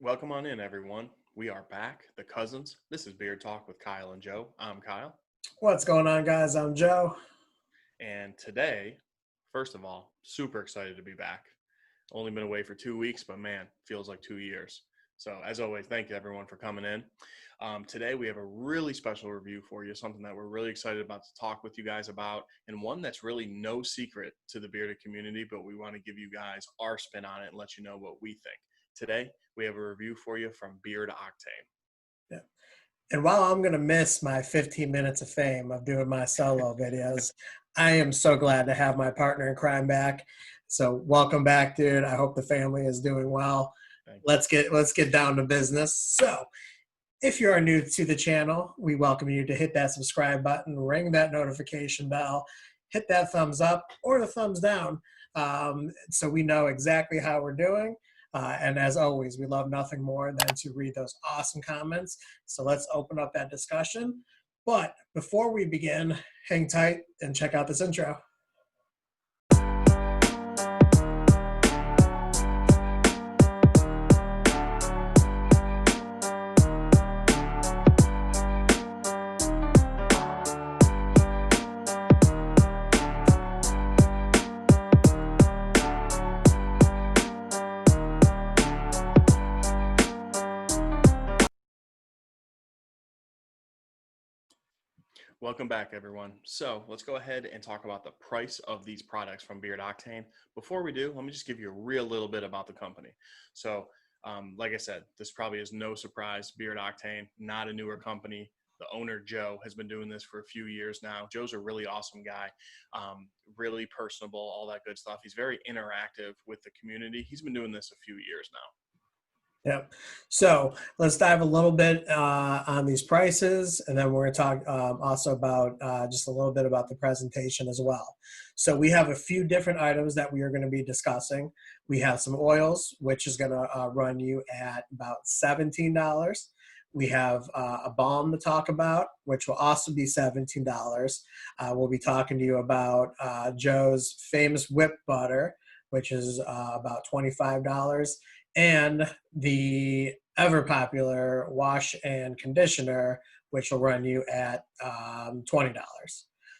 Welcome on in, everyone. We are back, the cousins. This is Beard Talk with Kyle and Joe. I'm Kyle. What's going on, guys? I'm Joe. And today, first of all, super excited to be back. Only been away for 2 weeks, but man, feels like 2 years. So, as always, thank you everyone for coming in. Today, we have a really special review for you, something that we're really excited about to talk with you guys about, and one that's really no secret to the bearded community, but we want to give you guys our spin on it and let you know what we think. Today, we have a review for you from Beard Octane. Yeah. And while I'm going to miss my 15 minutes of fame of doing my solo videos, I am so glad to have my partner in crime back. So welcome back, dude. I hope the family is doing well. Let's get down to business. So if you are new to the channel, we welcome you to hit that subscribe button, ring that notification bell, hit that thumbs up or the thumbs down so we know exactly how we're doing. And as always, we love nothing more than to read those awesome comments. So let's open up that discussion. But before we begin, hang tight and check out this intro. Welcome back, everyone. So let's go ahead and talk about the price of these products from Beard Octane. Before we do, let me just give you a real little bit about the company. So like I said, this probably is no surprise. Beard Octane, not a newer company. The owner, Joe, has been doing this for a few years now. Joe's a really awesome guy, really personable, all that good stuff. He's very interactive with the community. He's been doing this a few years now. Yep. So let's dive a little bit on these prices, and then we're going to talk also about just a little bit about the presentation as well. So we have a few different items that we are going to be discussing. We have some oils, which is going to run you at about $17. We have a balm to talk about, which will also be $17. We'll be talking to you about Joe's famous whip butter, which is about $25. And the ever popular wash and conditioner, which will run you at $20.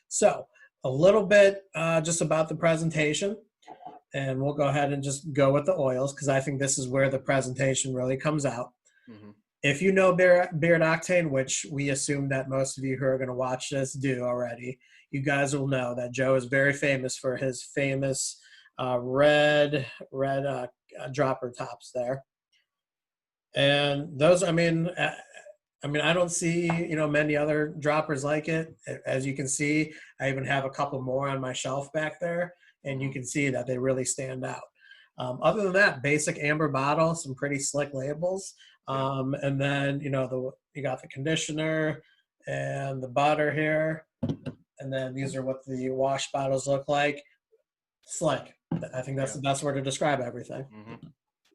So a little bit just about the presentation, and we'll go ahead and just go with the oils because I think this is where the presentation really comes out. Mm-hmm. If you know Beard Octane, which we assume that most of you who are going to watch this do already, you guys will know that Joe is very famous for his famous red dropper tops there. And those, I mean, I don't see, many other droppers like it. As you can see, I even have a couple more on my shelf back there, and you can see that they really stand out. Other than that, basic amber bottle, some pretty slick labels. And then, you got the conditioner and the butter here. And then these are what the wash bottles look like. Slick. I think that's the best word to describe everything. Mm-hmm.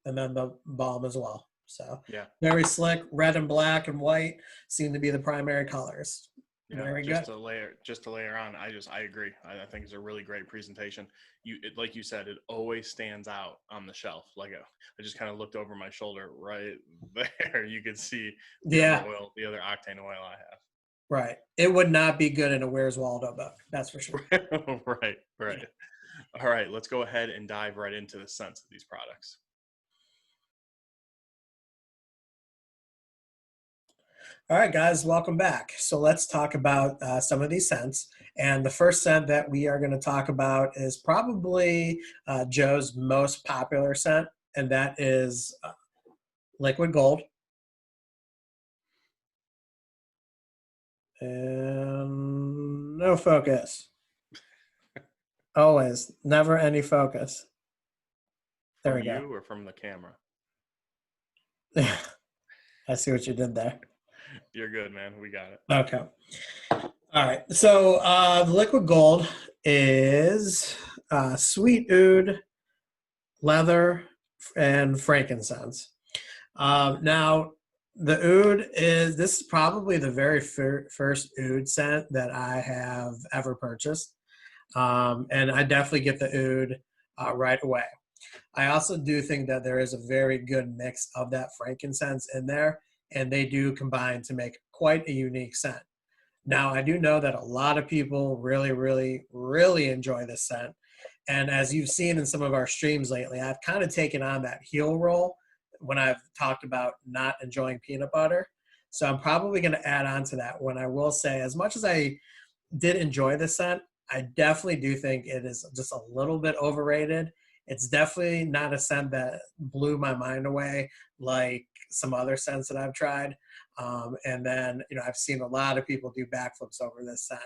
And then the balm as well. So very slick. Red and black and white seem to be the primary colors. Yeah, very good. Just to layer on, I agree. I think it's a really great presentation. Like you said, it always stands out on the shelf. Like I just kind of looked over my shoulder right there. You could see the other Octane oil I have. Right. It would not be good in a Where's Waldo book. That's for sure. Right. Yeah. All right, let's go ahead and dive right into the scents of these products. All right, guys, welcome back. So let's talk about some of these scents. And the first scent that we are going to talk about is probably Joe's most popular scent, and that is Liquid Gold. And no focus. Always, never any focus. There we go. From you or from the camera? I see what you did there. You're good, man. We got it. Okay. All right. So the Liquid Gold is sweet oud, leather, and frankincense. Now, the oud this is probably the very first oud scent that I have ever purchased. And I definitely get the oud right away. I also do think that there is a very good mix of that frankincense in there, and they do combine to make quite a unique scent. Now, I do know that a lot of people really, really, really enjoy this scent. And as you've seen in some of our streams lately, I've kind of taken on that heel roll when I've talked about not enjoying peanut butter. So I'm probably going to add on to that when I will say, as much as I did enjoy the scent, I definitely do think it is just a little bit overrated. It's definitely not a scent that blew my mind away like some other scents that I've tried. And then, I've seen a lot of people do backflips over this scent.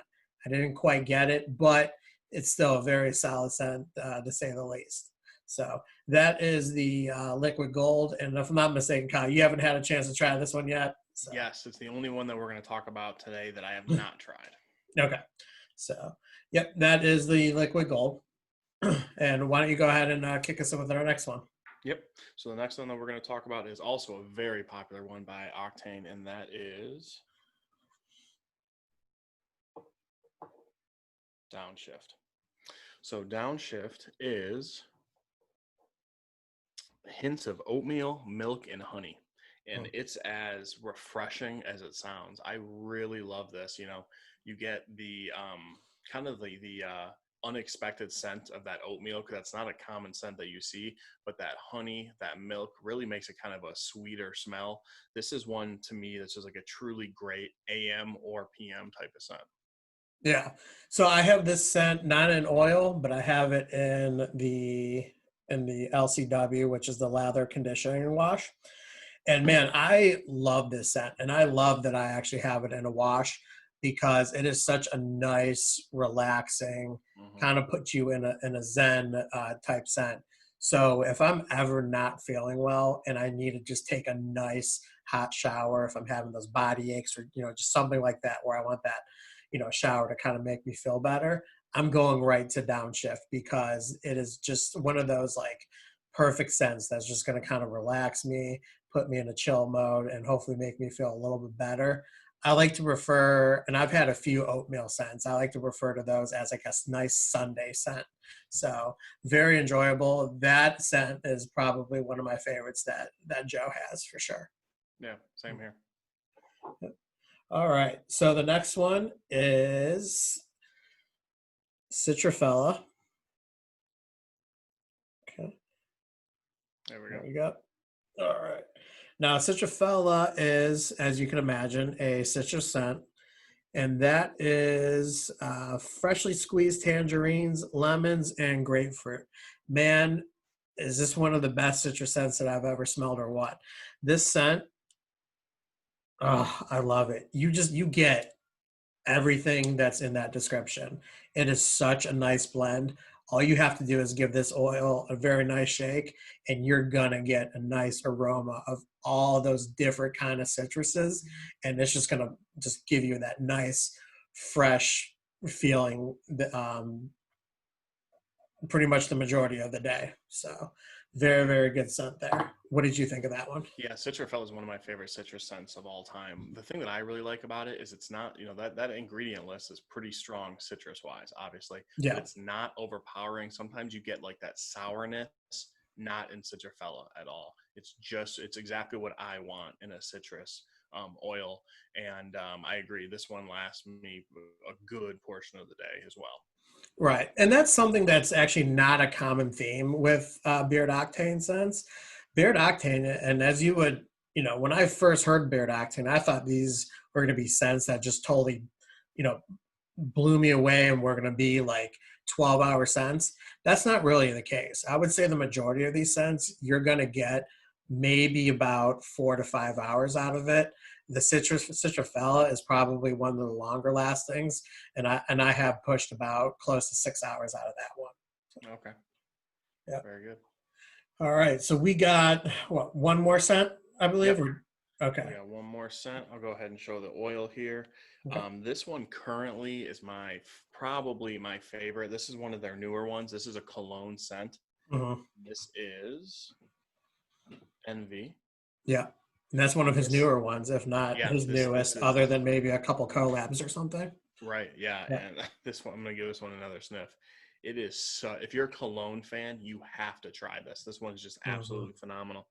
I didn't quite get it, but it's still a very solid scent, to say the least. So that is the liquid gold. And if I'm not mistaken, Kyle, you haven't had a chance to try this one yet. So. Yes, it's the only one that we're going to talk about today that I have not tried. Okay. So, yep, that is the liquid gold. And why don't you go ahead and kick us in with our next one? Yep. So the next one that we're going to talk about is also a very popular one by Octane, and that is Downshift. So Downshift is hints of oatmeal, milk, and honey. And it's as refreshing as it sounds. I really love this. You get the kind of the unexpected scent of that oatmeal, because that's not a common scent that you see, but that honey, that milk really makes it kind of a sweeter smell. This is one to me that's just like a truly great AM or PM type of scent. Yeah. So I have this scent not in oil, but I have it in the LCW, which is the lather conditioning wash. And man, I love this scent, and I love that I actually have it in a wash because it is such a nice, relaxing, kind of puts you in a zen type scent. So if I'm ever not feeling well and I need to just take a nice hot shower, if I'm having those body aches or just something like that, where I want that shower to kind of make me feel better, I'm going right to Downshift because it is just one of those like perfect scents that's just going to kind of relax me, put me in a chill mode, and hopefully make me feel a little bit better. I like to refer, and I've had a few oatmeal scents. I like to refer to those as like a nice Sunday scent. So very enjoyable. That scent is probably one of my favorites that Joe has for sure. Yeah, same here. All right. So the next one is Citrafella. Okay. There we go. All right. Now, Citrafella is, as you can imagine, a citrus scent, and that is freshly squeezed tangerines, lemons, and grapefruit. Man, is this one of the best citrus scents that I've ever smelled or what? This scent, oh, I love it. You get everything that's in that description. It is such a nice blend. All you have to do is give this oil a very nice shake, and you're gonna get a nice aroma of all those different kind of citruses, and it's just gonna just give you that nice, fresh feeling. Pretty much the majority of the day. So, very, very good scent there. What did you think of that one? Yeah, Citrafel is one of my favorite citrus scents of all time. The thing that I really like about it is it's not, that ingredient list is pretty strong citrus wise, obviously, Yeah. but it's not overpowering. Sometimes you get like that sourness, not in Citrafella at all. It's exactly what I want in a citrus oil. And I agree. This one lasts me a good portion of the day as well. Right. And that's something that's actually not a common theme with Beard Octane scents. Beard Octane, and as you would, when I first heard Beard Octane, I thought these were going to be scents that just totally, you know, blew me away and were going to be like 12-hour scents. That's not really the case. I would say the majority of these scents, you're going to get maybe about 4 to 5 hours out of it. The citrafella is probably one of the longer lastings, and I have pushed about close to 6 hours out of that one. Okay. Yeah. Very good. All right. So we got one more scent, I believe. Yep. Okay. We got one more scent. I'll go ahead and show the oil here. Okay. This one currently is probably my favorite. This is one of their newer ones. This is a cologne scent. Mm-hmm. This is Envy. Yeah. And that's one of his newer ones, if not his newest, other than maybe a couple collabs or something. Right. Yeah. Yeah. And this one, I'm going to give this one another sniff. It is so, if you're a cologne fan, you have to try this. This one's just Mhm. absolutely phenomenal.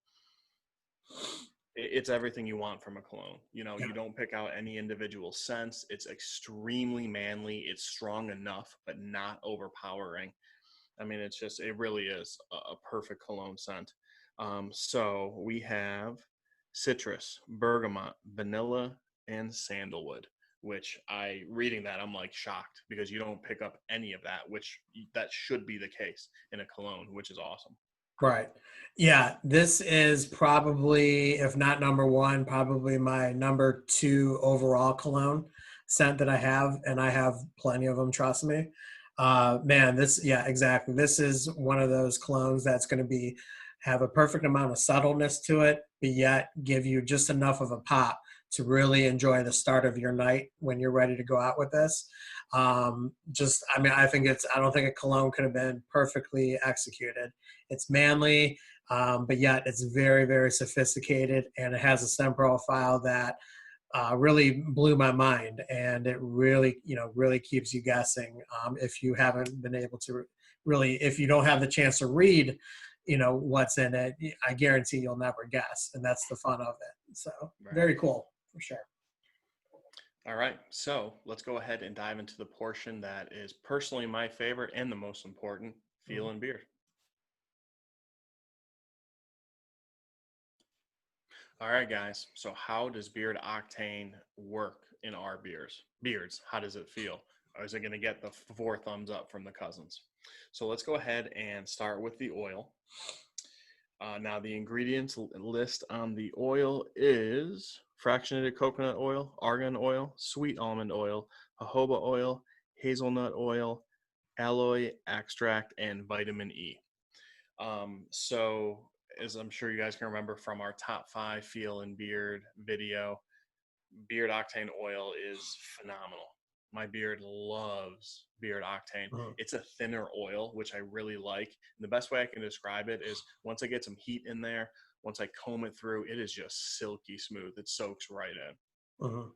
It's everything you want from a cologne. You know, Yeah. you don't pick out any individual scents. It's extremely manly. It's strong enough, but not overpowering. I mean, it's just, it really is a perfect cologne scent. So we have citrus, bergamot, vanilla, and sandalwood, which reading that, I'm like shocked because you don't pick up any of that, which that should be the case in a cologne, which is awesome. Right. Yeah, this is probably, if not number one, probably my number two overall cologne scent that I have, and I have plenty of them, trust me. Man, this, yeah, exactly. This is one of those colognes that's going to be have a perfect amount of subtleness to it, but yet give you just enough of a pop to really enjoy the start of your night when you're ready to go out with this. Just, I mean, I don't think a cologne could have been perfectly executed. It's manly, but yet it's very, very sophisticated, and it has a scent profile that really blew my mind, and it really, really keeps you guessing. If you haven't been able to really, if you don't have the chance to read, what's in it, I guarantee you'll never guess, and that's the fun of it. So Right. very cool for sure. All right. So let's go ahead and dive into the portion that is personally my favorite and the most important, feel Mhm. and beard. All right, guys. So how does Beard Octane work in our beards? How does it feel? Or is it going to get the four thumbs up from the cousins? So let's go ahead and start with the oil. Now, the ingredients list on the oil is fractionated coconut oil, argan oil, sweet almond oil, jojoba oil, hazelnut oil, aloe extract, and vitamin E. So, as I'm sure you guys can remember from our top 5 feel and beard video, Beard Octane oil is phenomenal. My beard loves Beard Octane. Mhm. It's a thinner oil, which I really like. And the best way I can describe it is once I get some heat in there, once I comb it through, it is just silky smooth. It soaks right in. Mhm.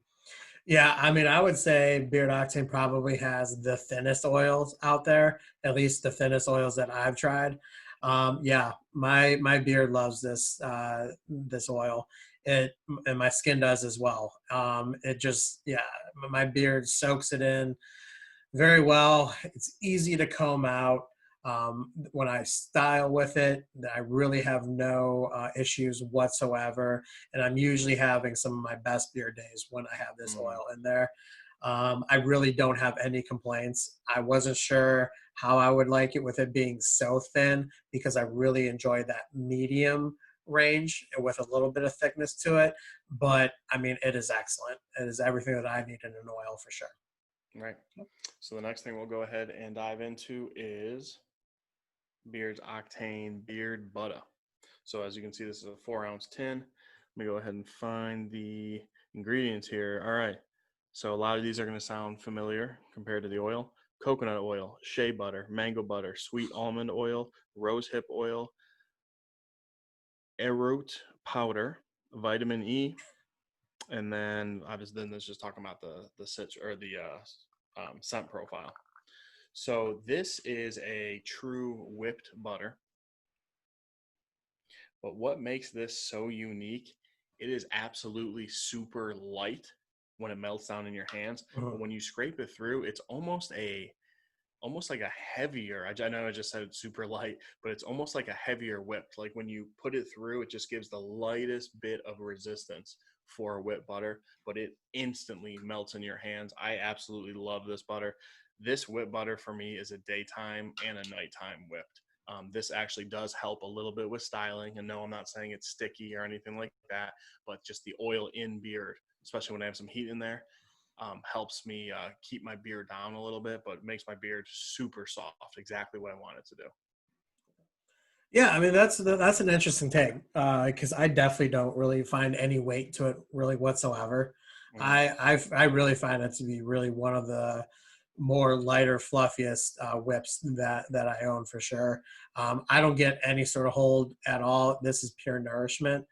Yeah, I mean, I would say Beard Octane probably has the thinnest oils out there, at least the thinnest oils that I've tried. Yeah, my beard loves this oil. It and my skin does as well. It just, yeah, my beard soaks it in very well. It's easy to comb out. When I style with it, I really have no issues whatsoever. And I'm usually having some of my best beer days when I have this Mm, oil in there. I really don't have any complaints. I wasn't sure how I would like it with it being so thin because I really enjoy that medium range with a little bit of thickness to it. But I mean, it is excellent. It is everything that I need in an oil for sure. right. So the next thing we'll go ahead and dive into is Beard's Octane Beard Butter. So as you can see, this is a 4-ounce tin. Let me go ahead and find the ingredients here. All right. So a lot of these are going to sound familiar compared to the oil. Coconut oil, shea butter, mango butter, sweet almond oil, rosehip oil, arrowroot powder, vitamin E, and then obviously then it's just talking about the scent profile. So this is a true whipped butter. But what makes this so unique, it is absolutely super light when it melts down in your hands. Mhm. But when you scrape it through, it's almost like a heavier. I know I just said it's super light, but it's almost like a heavier whip. Like when you put it through, it just gives the lightest bit of resistance for a whipped butter, but it instantly melts in your hands. I absolutely love this butter. This whipped butter for me is a daytime and a nighttime whipped. This actually does help a little bit with styling. And no, I'm not saying it's sticky or anything like that, but just the oil in beard, especially when I have some heat in there, helps me keep my beard down a little bit, but makes my beard super soft, exactly what I want it to do. Yeah, I mean that's an interesting take because I definitely don't really find any weight to it really whatsoever. Mm, I really find it to be really one of the more lighter, fluffiest whips that I own for sure. I don't get any sort of hold at all. This is pure nourishment.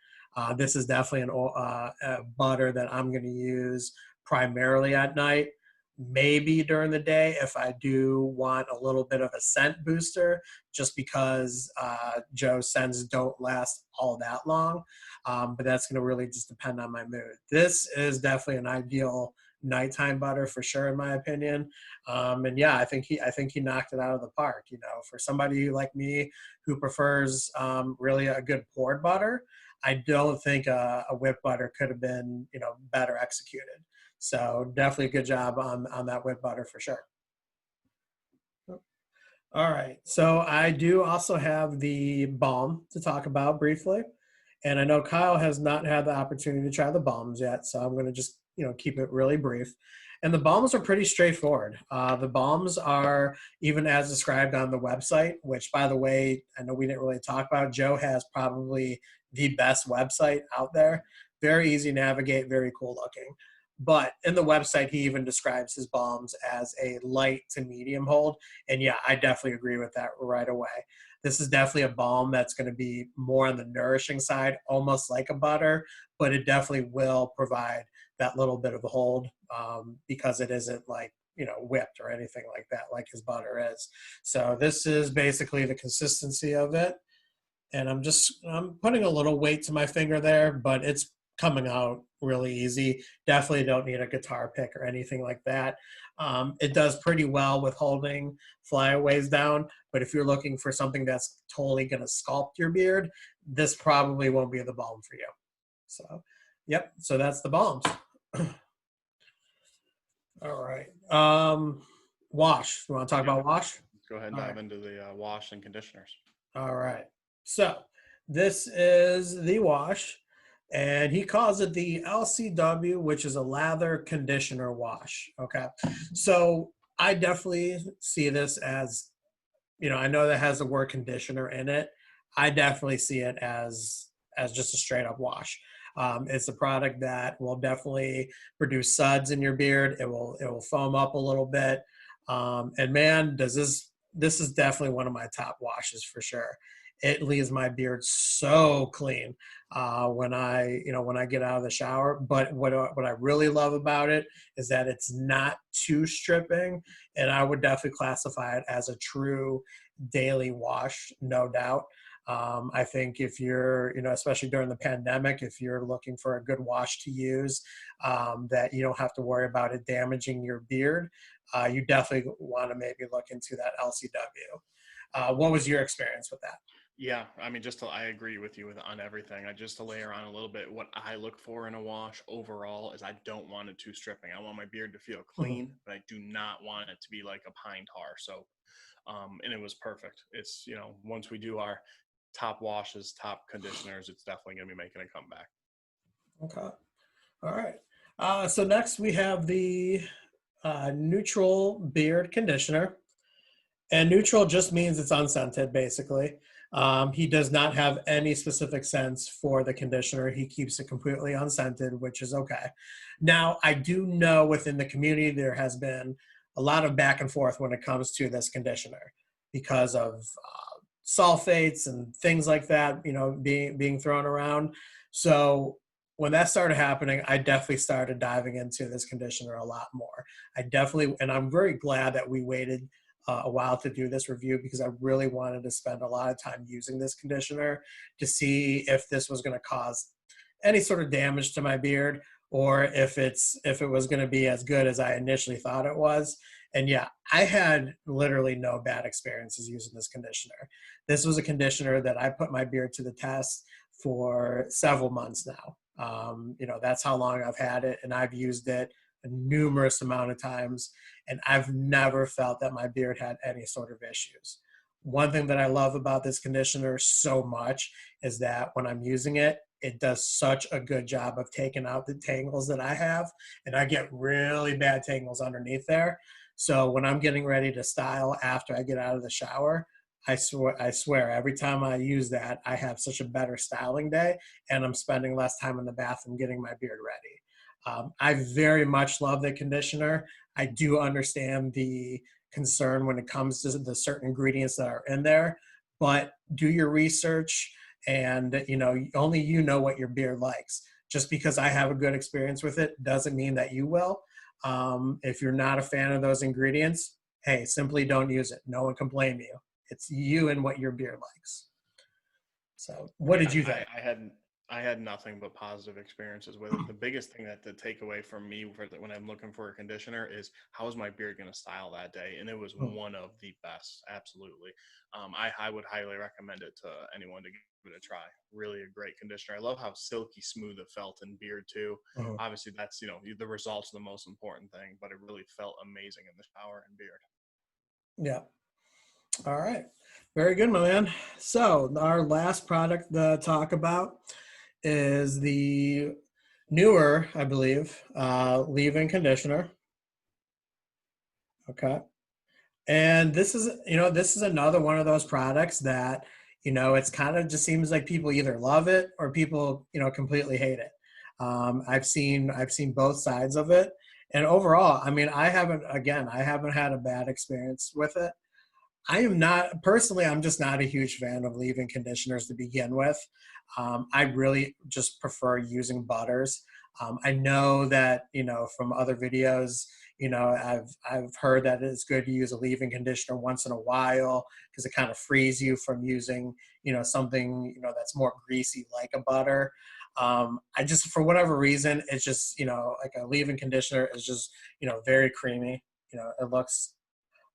This is definitely a butter that I'm going to use primarily at night. maybe during the day if I do want a little bit of a scent booster, just because Joe's scents don't last all that long. But that's going to really just depend on my mood. This is definitely an ideal nighttime butter for sure, in my opinion. And yeah, I think he knocked it out of the park. You know, for somebody like me who prefers really a good poured butter, I don't think a whip butter could have been, you know, better executed. So definitely a good job on that whip butter for sure. All right. So I do also have the balm to talk about briefly. And I know Kyle has not had the opportunity to try the balms yet, so I'm going to just, you know, keep it really brief. And the balms are pretty straightforward. The balms are even as described on the website, which, by the way, I know we didn't really talk about. Joe has probably the best website out there. Very easy to navigate, very cool looking. But in the website, he even describes his balms as a light to medium hold. And yeah, I definitely agree with that right away. This is definitely a balm that's going to be more on the nourishing side, almost like a butter, but it definitely will provide that little bit of a hold because it isn't like, you know, whipped or anything like that, like his butter is. So this is basically the consistency of it. And I'm putting a little weight to my finger there, but it's coming out really easy. Definitely don't need a guitar pick or anything like that. It does pretty well with holding flyaways down, but if you're looking for something that's totally going to sculpt your beard, this probably won't be the balm for you. So, yep. So that's the balms. All right. Wash. You want to talk about wash? Let's go ahead and dive into the wash and conditioners. All right. So this is the wash, and he calls it the LCW, which is a lather conditioner wash. Okay. So I definitely see this as, you know, I know that has the word conditioner in it. I definitely see it as just a straight up wash. It's a product that will definitely produce suds in your beard. It will foam up a little bit. And man, this is definitely one of my top washes for sure. It leaves my beard so clean when I get out of the shower. But what I really love about it is that it's not too stripping, and I would definitely classify it as a true daily wash, no doubt. I think if you're, you know, especially during the pandemic, if you're looking for a good wash to use that you don't have to worry about it damaging your beard, you definitely want to maybe look into that LCW. What was your experience with that? Yeah, I mean, I agree with you on everything. Just to layer on a little bit, what I look for in a wash overall is I don't want it too stripping. I want my beard to feel clean, but I do not want it to be like a pine tar soap. And it was perfect. It's, you know, once we do our top washes, top conditioners, it's definitely going to be making a comeback. Okay. All right. So next we have the neutral beard conditioner. And neutral just means it's unscented, basically. He does not have any specific scents for the conditioner. He keeps it completely unscented, which is okay. Now, I do know within the community there has been a lot of back and forth when it comes to this conditioner because of sulfates and things like that, you know, being thrown around. So when that started happening, I definitely started diving into this conditioner a lot more. And I'm very glad that we waited a while to do this review because I really wanted to spend a lot of time using this conditioner to see if this was going to cause any sort of damage to my beard or if it was going to be as good as I initially thought it was. And yeah, I had literally no bad experiences using this conditioner. This was a conditioner that I put my beard to the test for several months now. You know, that's how long I've had it, and I've used it a numerous amount of times, and I've never felt that my beard had any sort of issues. One thing that I love about this conditioner so much is that when I'm using it, it does such a good job of taking out the tangles that I have, and I get really bad tangles underneath there. So when I'm getting ready to style after I get out of the shower, I swear, every time I use that, I have such a better styling day, and I'm spending less time in the bathroom getting my beard ready. I very much love the conditioner. I do understand the concern when it comes to the certain ingredients that are in there, but do your research, and you know, only you know what your beard likes. Just because I have a good experience with it doesn't mean that you will. If you're not a fan of those ingredients, hey, simply don't use it. No one can blame you. It's you and what your beard likes. So what Yeah, did you think? I had nothing but positive experiences with it. The biggest thing that to take away from me when I'm looking for a conditioner is how is my beard going to style that day, and it was one of the best. Absolutely, I would highly recommend it to anyone to give it a try. Really a great conditioner. I love how silky smooth it felt in beard too. Mhm. Obviously, that's the results are the most important thing, but it really felt amazing in the shower and beard. Yeah. All right. Very good, my man. So our last product to talk about is the newer, I believe, leave-in conditioner. Okay. And this is another one of those products that, it's kind of just seems like people either love it or people, completely hate it. I've seen both sides of it. And overall, I mean, I haven't had a bad experience with it. I am not personally. I'm just not a huge fan of leave-in conditioners to begin with. I really just prefer using butters. I know that from other videos, I've heard that it's good to use a leave-in conditioner once in a while because it kind of frees you from using something that's more greasy like a butter. I just for whatever reason it's just like a leave-in conditioner is just very creamy. It looks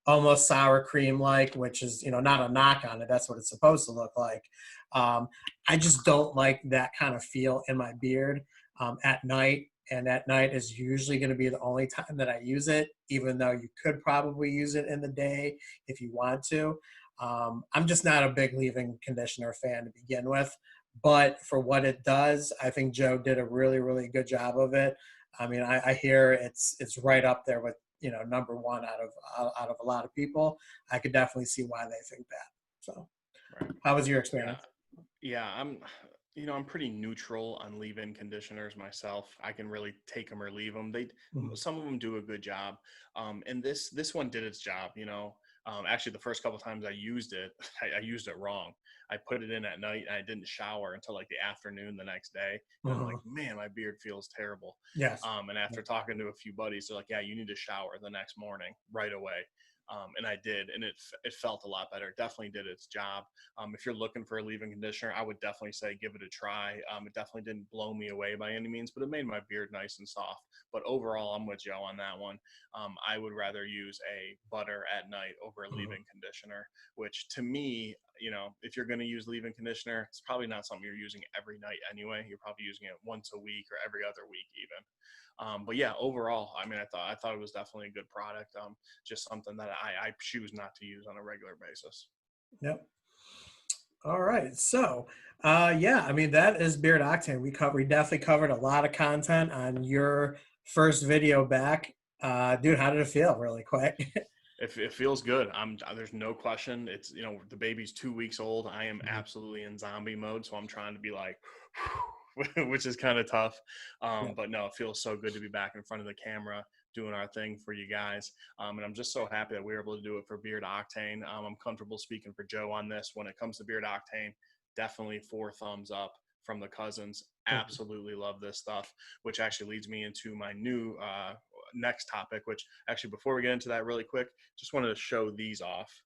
almost sour cream like, which is not a knock on it. That's what it's supposed to look like. Um, I just don't like that kind of feel in my beard at night. And at night is usually going to be the only time that I use it, even though you could probably use it in the day if you want to. I'm just not a big leave-in conditioner fan to begin with. But for what it does, I think Joe did a really, really good job of it. I mean, I hear it's right up there with number one out of a lot of people. I could definitely see why they think that. So, Right. how was your Yeah. experience? Yeah, I'm pretty neutral on leave-in conditioners myself. I can really take them or leave them. Mhm. Some of them do a good job, and this one did its job. Actually, the first couple times I used it, I used it wrong. I put it in at night, and I didn't shower until like the afternoon the next day, and I'm like, Mhm. man, my beard feels terrible. Yes. And after talking to a few buddies, they're like, yeah, you need to shower the next morning right away. And I did, and it felt a lot better. It definitely did its job. If you're looking for a leave-in conditioner, I would definitely say give it a try. It definitely didn't blow me away by any means, but it made my beard nice and soft. But overall, I'm with Joe on that one. I would rather use a butter at night over a Mhm. leave-in conditioner, which to me, if you're going to use leave-in conditioner, it's probably not something you're using every night anyway. You're probably using it once a week or every other week even. But yeah, overall, I mean, I thought it was definitely a good product. Just something that I choose not to use on a regular basis. Yep. All right. So, yeah, I mean that is Beard Octane. We definitely covered a lot of content on your first video back. Dude, how did it feel? Really quick. It feels good. There's no question. It's the baby's 2 weeks old. I am Mhm. absolutely in zombie mode, so I'm trying to be like, which is kind of tough. Yeah. But no, it feels so good to be back in front of the camera doing our thing for you guys. And I'm just so happy that we were able to do it for Beard Octane. I'm comfortable speaking for Joe on this. When it comes to Beard Octane, definitely 4 thumbs up from the cousins. Mhm. Absolutely love this stuff, which actually leads me into my new next topic, which actually, before we get into that really quick, just wanted to show these off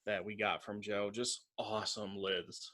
that we got from Joe. Just awesome lids.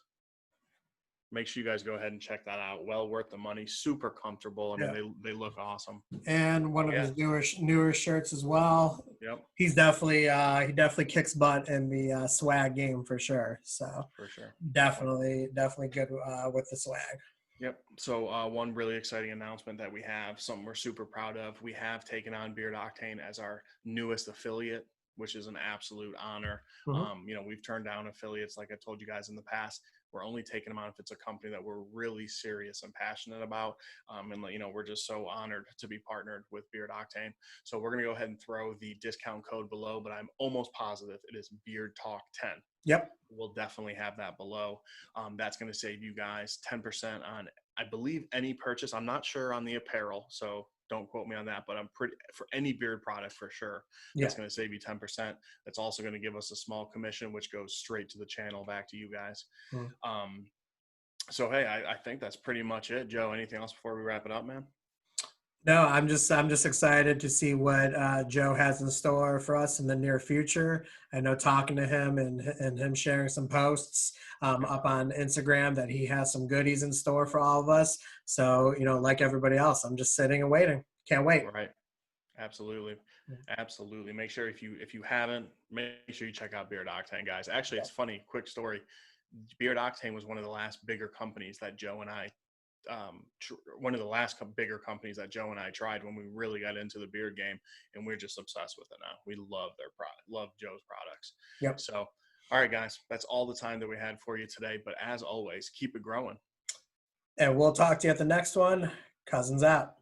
Make sure you guys go ahead and check that out. Well worth the money. Super comfortable. I mean, Yeah. they look awesome. And one of Yeah. his newer shirts as well. Yep. He definitely kicks butt in the swag game for sure. So For sure. Definitely. definitely good with the swag. Yep. So one really exciting announcement that we have, something we're super proud of. We have taken on Beard Octane as our newest affiliate, which is an absolute honor. Mhm. We've turned down affiliates, like I told you guys in the past. We're only taking them on if it's a company that we're really serious and passionate about. And we're just so honored to be partnered with Beard Octane. So we're gonna go ahead and throw the discount code below, but I'm almost positive it is Beard Talk 10. Yep. We'll definitely have that below. That's going to save you guys 10% on, I believe, any purchase. I'm not sure on the apparel, so don't quote me on that, but I'm pretty for any beard product for sure. Yeah. That's going to save you 10%. That's also going to give us a small commission, which goes straight to the channel back to you guys. Mhm. So, hey, I think that's pretty much it. Joe, anything else before we wrap it up, man? No, I'm just excited to see what Joe has in store for us in the near future. I know talking to him and him sharing some posts up on Instagram that he has some goodies in store for all of us. So like everybody else, I'm just sitting and waiting. Can't wait. Right. Absolutely. Absolutely. Make sure if you haven't, make sure you check out Beard Octane, guys. Actually, Yeah. it's funny, quick story. Beard Octane was one of the last bigger companies that Joe and I one of the last bigger companies that Joe and I tried when we really got into the beard game, and we're just obsessed with it now. We love their product, love Joe's products. Yep. So, all right, guys, that's all the time that we had for you today. But as always, keep it growing. And we'll talk to you at the next one. Cousins out.